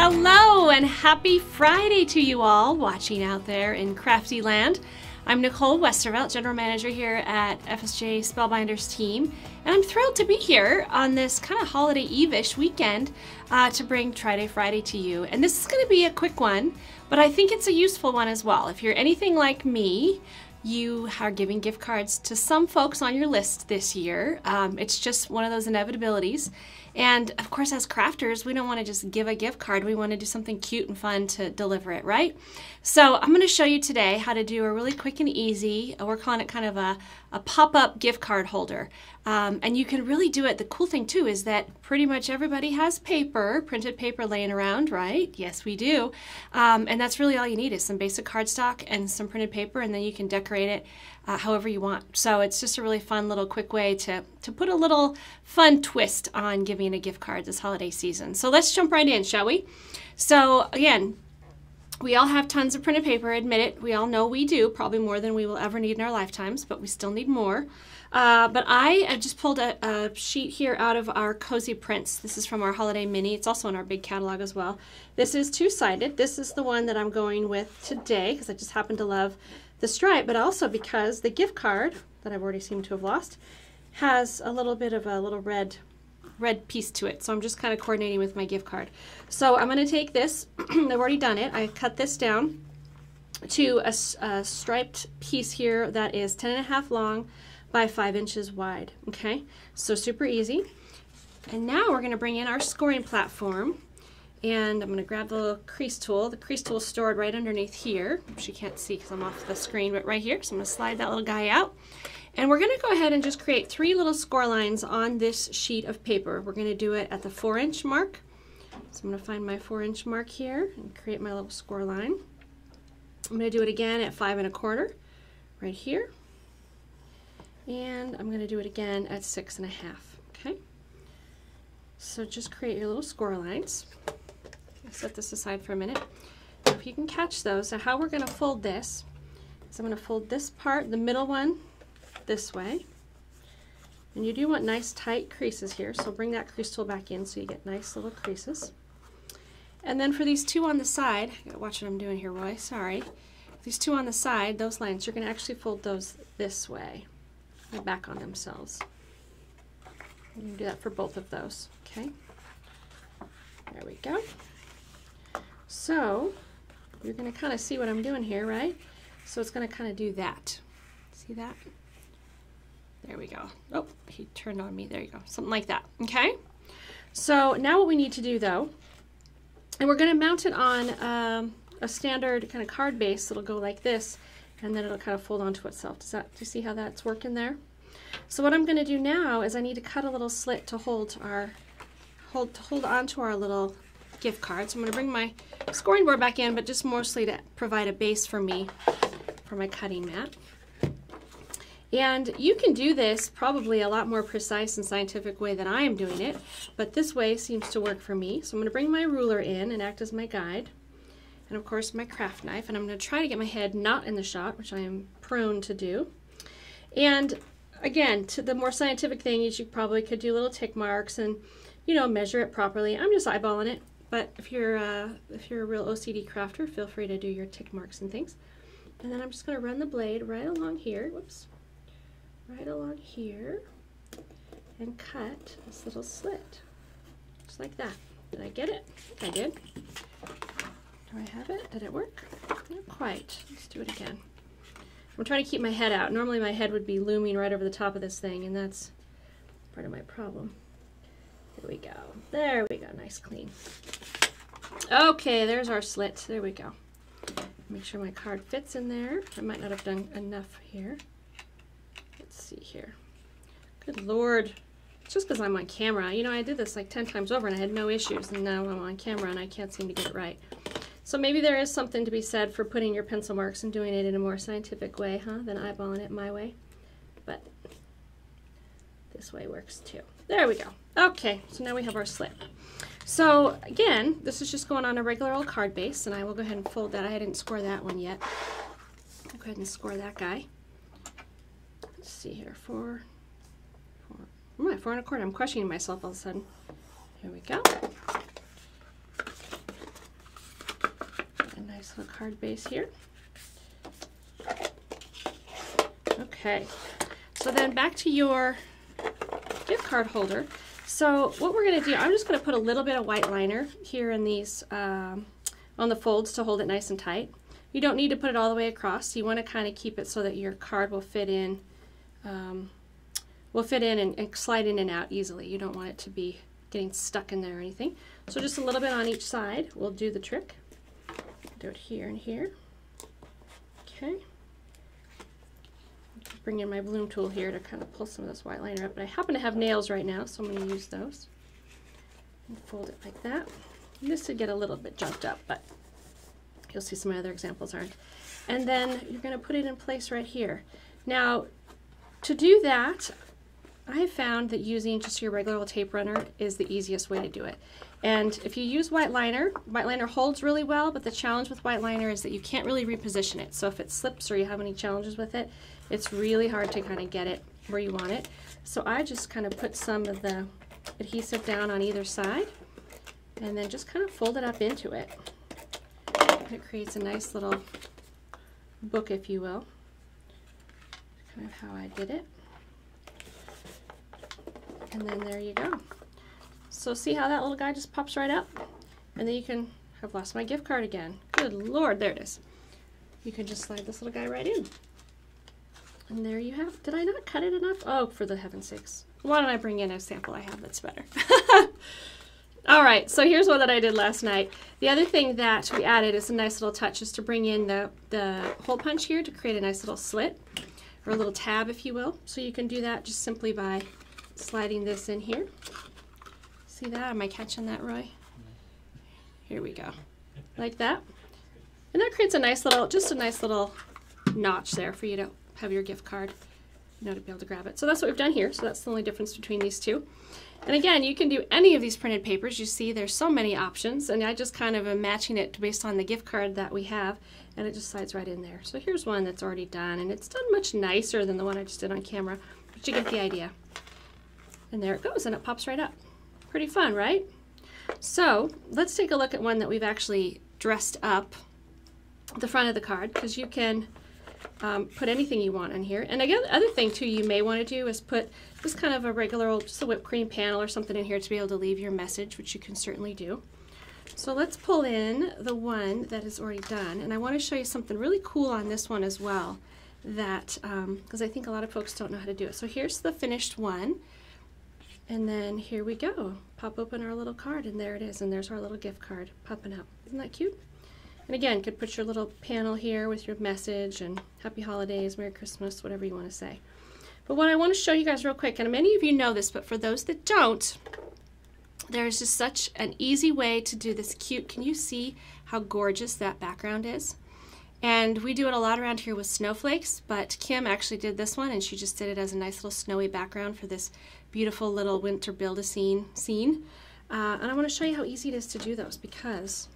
Hello and happy Friday to you all watching out there in crafty land. I'm Nicole Westervelt, General Manager here at FSJ Spellbinders team, and I'm thrilled to be here on this kind of holiday eve-ish weekend to bring TryDay Friday to you. And this is going to be a quick one, but I think it's a useful one as well. If you're anything like me, you are giving gift cards to some folks on your list this year. It's just one of those inevitabilities. And of course, as crafters, we don't want to just give a gift card. We want to do something cute and fun to deliver it, right? So I'm going to show you today how to do a really quick and easy, we're calling it kind of a pop-up gift card holder. And you can really do it. The cool thing too is that pretty much everybody has paper, printed paper laying around, right? Yes, we do. And that's really all you need is some basic cardstock and some printed paper, and then you can decorate it however you want. So it's just a really fun little quick way to put a little fun twist on giving a gift card this holiday season. So let's jump right in, shall we? So again, we all have tons of printed paper, admit it. We all know we do, probably more than we will ever need in our lifetimes, but we still need more. But I just pulled a sheet here out of our Cozy Prints. This is from our Holiday Mini. It's also in our big catalog as well. This is two-sided. This is the one that I'm going with today because I just happen to love the stripe, but also because the gift card that I've already seemed to have lost has a little bit of a little red piece to it. So I'm just kind of coordinating with my gift card. So I'm going to take this, I've already done it, I cut this down to a striped piece here that is 10.5 long by 5 inches wide. Okay, so super easy. And now we're going to bring in our scoring platform, and I'm going to grab the little crease tool. The crease tool is stored right underneath here, which you can't see because I'm off the screen, but right here. So I'm going to slide that little guy out. And we're going to go ahead and just create 3 little score lines on this sheet of paper. We're going to do it at the 4-inch mark. So I'm going to find my 4-inch mark here and create my little score line. I'm going to do it again at 5 1/4 right here. And I'm going to do it again at 6 1/2. Okay? So just create your little score lines. I'll set this aside for a minute. If you can catch those, so how we're going to fold this is I'm going to fold this part, the middle one, this way. And you do want nice tight creases here, so bring that crease tool back in so you get nice little creases. And then for these 2 on the side, I gotta watch what I'm doing here, Roy, sorry. These 2 on the side, those lines, you're going to actually fold those this way. They're back on themselves. You can do that for both of those, okay? There we go. So you're going to kind of see what I'm doing here, right? So it's going to kind of do that. See that? There we go. Oh, he turned on me. There you go. Something like that, okay? So now what we need to do, though, and we're going to mount it on a standard kind of card base. It'll go like this, and then it'll kind of fold onto itself. Do you see how that's working there? So what I'm going to do now is I need to cut a little slit to hold onto our little gift card. So I'm going to bring my scoring board back in, but just mostly to provide a base for me for my cutting mat. And you can do this probably a lot more precise and scientific way than I am doing it, but this way seems to work for me. So I'm going to bring my ruler in and act as my guide, and of course my craft knife, and I'm going to try to get my head not in the shot, which I am prone to do. And again, to the more scientific thing is you probably could do little tick marks and, you know, measure it properly. I'm just eyeballing it, but if you're a real OCD crafter, feel free to do your tick marks and things. And then I'm just going to run the blade right along here, whoops, right along here, and cut this little slit, just like that. Did I get it? I think I did. Do I have it? Did it work? Not quite. Let's do it again. I'm trying to keep my head out. Normally my head would be looming right over the top of this thing, and that's part of my problem. Here we go. There we go. Nice, clean. Okay, there's our slit. There we go. Make sure my card fits in there. I might not have done enough here. Let's see here. Good Lord. It's just because I'm on camera. You know, I did this like 10 times over and I had no issues, and now I'm on camera and I can't seem to get it right. So maybe there is something to be said for putting your pencil marks and doing it in a more scientific way, huh, than eyeballing it my way. But this way works too. There we go. Okay, so now we have our slit. So again, this is just going on a regular old card base, and I will go ahead and fold that. I didn't score that one yet. I'll go ahead and score that guy. Let's see here, 4 1/4. I'm questioning myself all of a sudden. Here we go. a nice little card base here. Okay, so then back to your gift card holder. So what we're going to do, I'm just going to put a little bit of white liner here in these, on the folds to hold it nice and tight. You don't need to put it all the way across. You want to kind of keep it so that your card will fit in, and slide in and out easily. You don't want it to be getting stuck in there or anything. So just a little bit on each side will do the trick. Do it here and here. Okay. Bring in my bloom tool here to kind of pull some of this white liner up, but I happen to have nails right now, so I'm going to use those. And fold it like that. And this would get a little bit jumped up, but you'll see some of my other examples aren't. And then you're going to put it in place right here. Now, to do that, I have found that using just your regular old tape runner is the easiest way to do it. And if you use white liner holds really well, but the challenge with white liner is that you can't really reposition it. So if it slips or you have any challenges with it, it's really hard to kind of get it where you want it. So I just kind of put some of the adhesive down on either side and then just kind of fold it up into it. And it creates a nice little book, if you will. Kind of how I did it. And then there you go. So see how that little guy just pops right up? And then you can, I've lost my gift card again. Good Lord, there it is. You can just slide this little guy right in. And there you have, did I not cut it enough? Oh, for the heaven's sakes. Why don't I bring in a sample I have that's better? All right, so here's one that I did last night. The other thing that we added is a nice little touch, is to bring in the hole punch here to create a nice little slit, or a little tab, if you will. So you can do that just simply by sliding this in here. See that? Am I catching that, Roy? Here we go. Like that. And that creates a nice little, just a nice little notch there for you to have your gift card, you know, to be able to grab it. So that's what we've done here. So that's the only difference between these two. And again, you can do any of these printed papers. You see there's so many options, and I just kind of am matching it based on the gift card that we have, and it just slides right in there. So here's one that's already done, and it's done much nicer than the one I just did on camera, but you get the idea. And there it goes, and it pops right up. Pretty fun, right? So let's take a look at one that we've actually dressed up the front of the card, because you can put anything you want on here. And again, the other thing too you may want to do is put just kind of a regular old, just a whipped cream panel or something in here to be able to leave your message, which you can certainly do. So let's pull in the one that is already done, and I want to show you something really cool on this one as well, that because I think a lot of folks don't know how to do it. So here's the finished one, and then here we go. Pop open our little card, and there it is, and there's our little gift card popping up. Isn't that cute? And again, you could put your little panel here with your message and Happy Holidays, Merry Christmas, whatever you want to say. But what I want to show you guys real quick, and many of you know this, but for those that don't, there's just such an easy way to do this cute. Can you see how gorgeous that background is? And we do it a lot around here with snowflakes, but Kim actually did this one, and she just did it as a nice little snowy background for this beautiful little winter build-a-scene scene. And I want to show you how easy it is to do those, because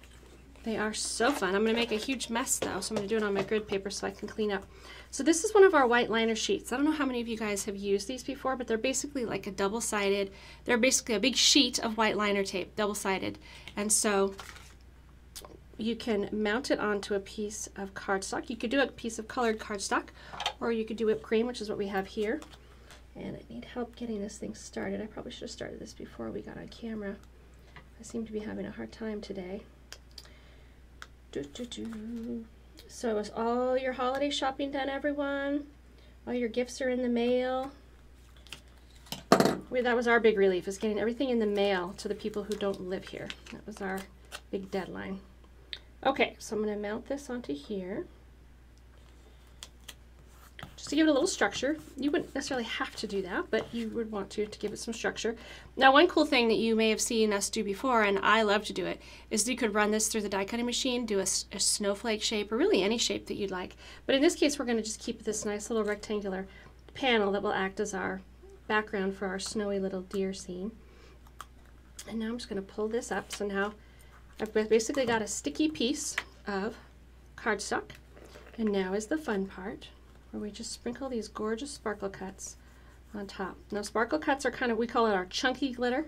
they are so fun. I'm going to make a huge mess though, so I'm going to do it on my grid paper so I can clean up. So this is one of our white liner sheets. I don't know how many of you guys have used these before, but they're basically like a double-sided, they're basically a big sheet of white liner tape, double-sided. And so you can mount it onto a piece of cardstock. You could do a piece of colored cardstock, or you could do whipped cream, which is what we have here. And I need help getting this thing started. I probably should have started this before we got on camera. I seem to be having a hard time today. So is all your holiday shopping done, everyone? All your gifts are in the mail? That was our big relief, is getting everything in the mail to the people who don't live here. That was our big deadline. Okay, so I'm going to mount this onto here. Just to give it a little structure. You wouldn't necessarily have to do that, but you would want to give it some structure. Now, one cool thing that you may have seen us do before, and I love to do it, is you could run this through the die cutting machine, do a snowflake shape, or really any shape that you'd like. But in this case, we're going to just keep this nice little rectangular panel that will act as our background for our snowy little deer scene. And now I'm just going to pull this up. So now I've basically got a sticky piece of cardstock. And now is the fun part, where we just sprinkle these gorgeous sparkle cuts on top. Now sparkle cuts are kind of, we call it our chunky glitter.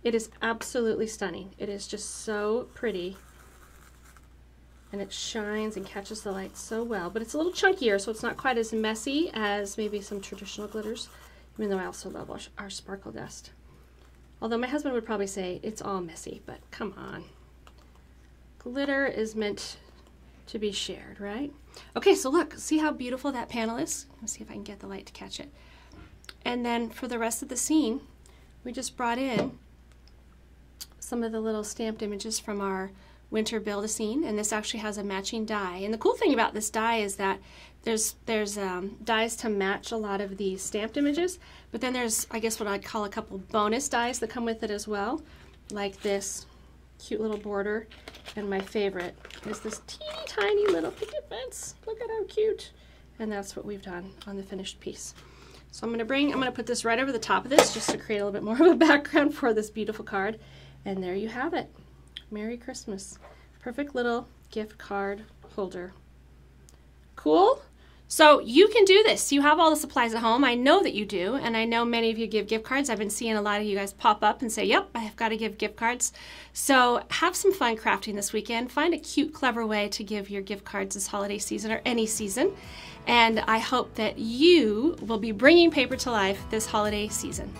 It is absolutely stunning. It is just so pretty and it shines and catches the light so well. But it's a little chunkier, so it's not quite as messy as maybe some traditional glitters, even though I also love our sparkle dust. Although my husband would probably say it's all messy, but come on. Glitter is meant to be shared, right? Okay, so look, see how beautiful that panel is? Let's see if I can get the light to catch it. And then for the rest of the scene, we just brought in some of the little stamped images from our winter build-a-scene, and this actually has a matching die. And the cool thing about this die is that there's dies to match a lot of these stamped images, but then there's, I guess, what I'd call a couple bonus dies that come with it as well, like this cute little border, and my favorite is this teeny tiny little picket fence. Look at how cute. And that's what we've done on the finished piece. So I'm gonna put this right over the top of this just to create a little bit more of a background for this beautiful card. And there you have it. Merry Christmas. Perfect little gift card holder. Cool? So you can do this. You have all the supplies at home. I know that you do, and I know many of you give gift cards. I've been seeing a lot of you guys pop up and say, yep, I have got to give gift cards. So have some fun crafting this weekend. Find a cute, clever way to give your gift cards this holiday season or any season. And I hope that you will be bringing paper to life this holiday season.